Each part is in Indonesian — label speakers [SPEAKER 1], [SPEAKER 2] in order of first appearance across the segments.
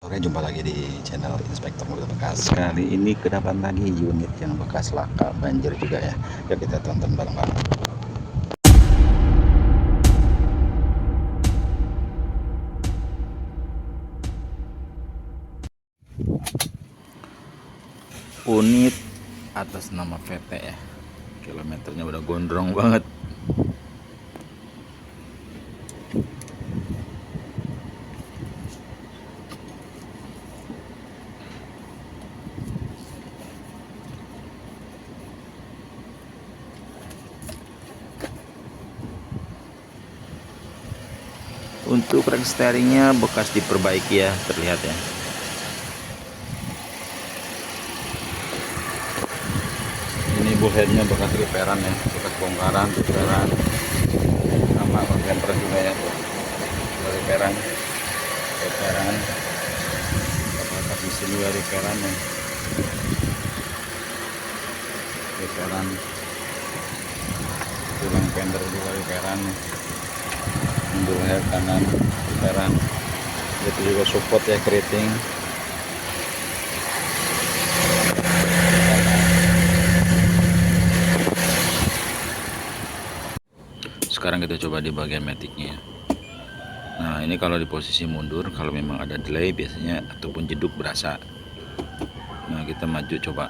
[SPEAKER 1] Sore, jumpa lagi di channel Inspektor Mobil Bekas. Kali ini kedapat lagi unit yang bekas laka banjir juga ya. Yuk kita tonton bareng-bareng. Unit atas nama VT ya. Kilometernya udah gondrong banget. Untuk rek steeringnya bekas diperbaiki ya, terlihat ya. Ini bullheadnya bekas repairan ya, bekas bongkaran, repairan. Sama bumper juga ya, repairan. Bekas mesin juga repairan ya. Repairan. Tulang fender juga repairan ya. Bullhead kanan repairan. Itu juga support ya, keriting. Sekarang kita coba di bagian maticnya. Nah, ini kalau di posisi mundur, kalau memang ada delay biasanya ataupun jeduk berasa. Nah, kita maju coba.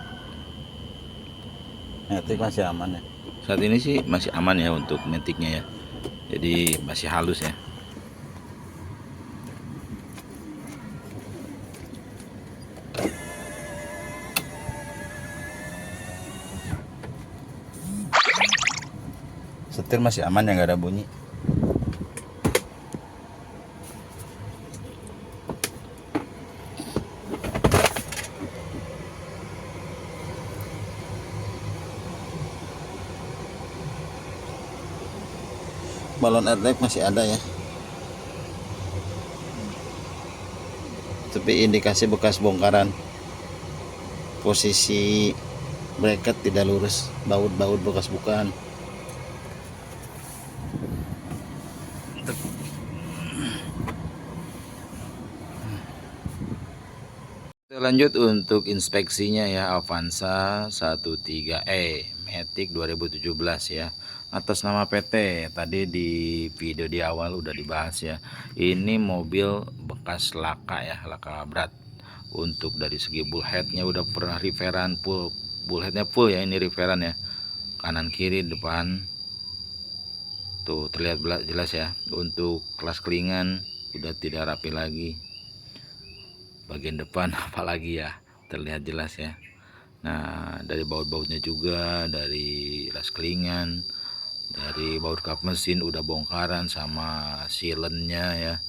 [SPEAKER 1] Matic masih aman ya. Saat ini sih masih aman ya untuk maticnya ya. Jadi masih halus ya. Setir masih aman ya, nggak ada bunyi. Balon airbag masih ada ya, tapi indikasi bekas bongkaran. Posisi bracket tidak lurus, baut-baut bekas bukaan. Kita lanjut untuk inspeksinya ya, Avanza 13E Matic 2017 ya, atas nama PT. Tadi di video di awal udah dibahas ya. Ini mobil bekas laka ya, laka berat. Untuk dari segi bullheadnya udah pernah repairan full, bullheadnya full ya, ini repairan ya, kanan kiri depan tuh terlihat jelas ya. Untuk kelas kelingan udah tidak rapi lagi, bagian depan apalagi ya, terlihat jelas ya. Nah, dari baut-bautnya juga, dari las kelingan, dari baut kap mesin udah bongkaran sama sealannya ya,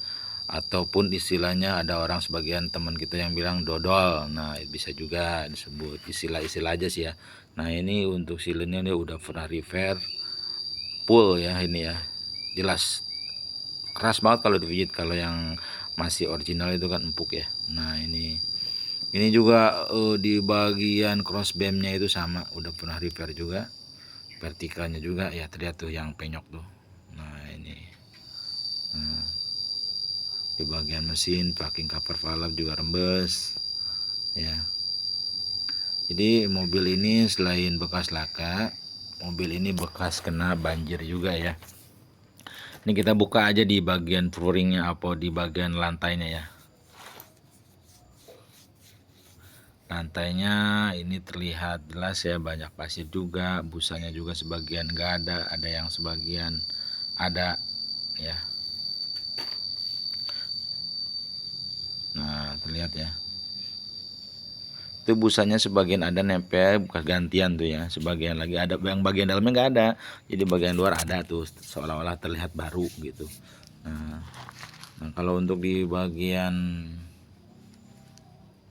[SPEAKER 1] ataupun istilahnya ada orang sebagian teman kita yang bilang dodol. Nah, bisa juga disebut istilah-istilah aja sih ya. Nah, ini untuk sealannya ini udah pernah repair full ya, ini ya jelas keras banget kalau dipijit. Kalau yang masih original itu kan empuk ya. Nah, ini juga di bagian cross beamnya itu sama, udah pernah repair juga. Vertikalnya juga ya, terlihat tuh yang penyok tuh. Nah, ini di bagian mesin packing cover valve juga rembes ya. Jadi mobil ini selain bekas laka, mobil ini bekas kena banjir juga ya. Ini kita buka aja di bagian flooringnya apa di bagian lantainya ya. Lantainya ini terlihat jelas ya, banyak pasir juga, busanya juga sebagian enggak ada yang sebagian ada ya. Nah, terlihat ya. Itu busanya sebagian ada nempel bekas gantian tuh ya, sebagian lagi ada yang bagian dalamnya nggak ada, jadi bagian luar ada tuh, seolah-olah terlihat baru gitu. Nah, kalau untuk di bagian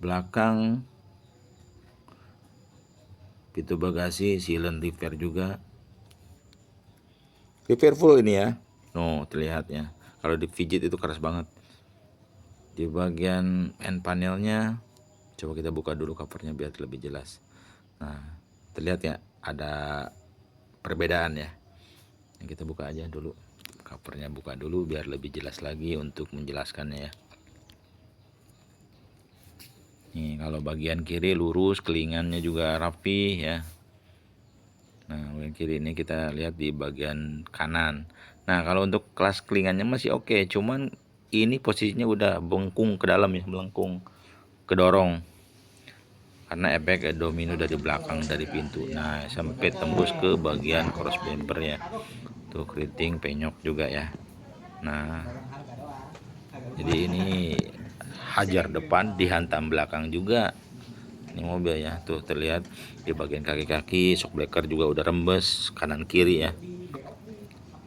[SPEAKER 1] belakang pintu bagasi sealant repair juga, repair full ini ya. No, terlihat ya, kalau di pijit itu keras banget. Di bagian end panelnya coba kita buka dulu covernya biar lebih jelas. Nah, terlihat ya ada perbedaan ya. Yang kita buka aja dulu covernya, buka dulu biar lebih jelas lagi untuk menjelaskannya ya. Nih kalau bagian kiri lurus, kelingannya juga rapi ya. Nah bagian kiri ini kita lihat di bagian kanan. Nah kalau untuk kelas kelingannya masih oke, cuman ini posisinya udah bengkung ke dalam ya, melengkung, kedorong karena efek domino dari belakang dari pintu. Nah sampai tembus ke bagian cross bumper ya, tuh keriting penyok juga ya. Nah jadi ini hajar depan dihantam belakang juga ini mobil ya, tuh terlihat di bagian kaki-kaki shock breaker juga udah rembes kanan kiri ya,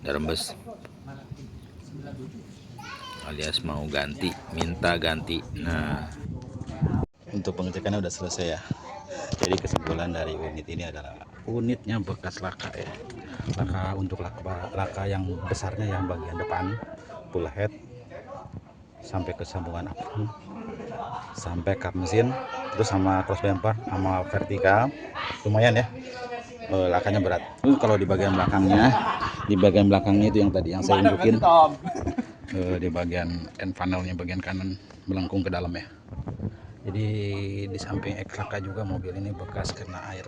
[SPEAKER 1] udah rembes alias mau ganti, minta ganti. Nah untuk pengecekannya udah selesai ya. Jadi kesimpulan dari unit ini adalah unitnya bekas laka ya, laka untuk laka yang besarnya yang bagian depan full head sampai ke sambungan apron, sampai kap mesin, terus sama cross bumper sama vertikal lumayan ya. Lakanya berat. Kalau di bagian belakangnya itu yang tadi yang saya unjukin, di bagian end panelnya bagian kanan melengkung ke dalam ya. Jadi di samping eks laka juga mobil ini bekas kena air.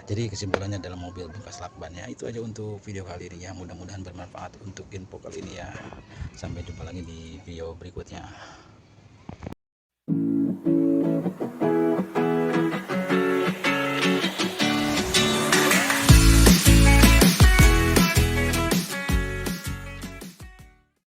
[SPEAKER 1] Jadi kesimpulannya dalam mobil bekas lakban ya. Itu aja untuk video kali ini ya. Mudah-mudahan bermanfaat untuk info kali ini ya. Sampai jumpa lagi di video berikutnya.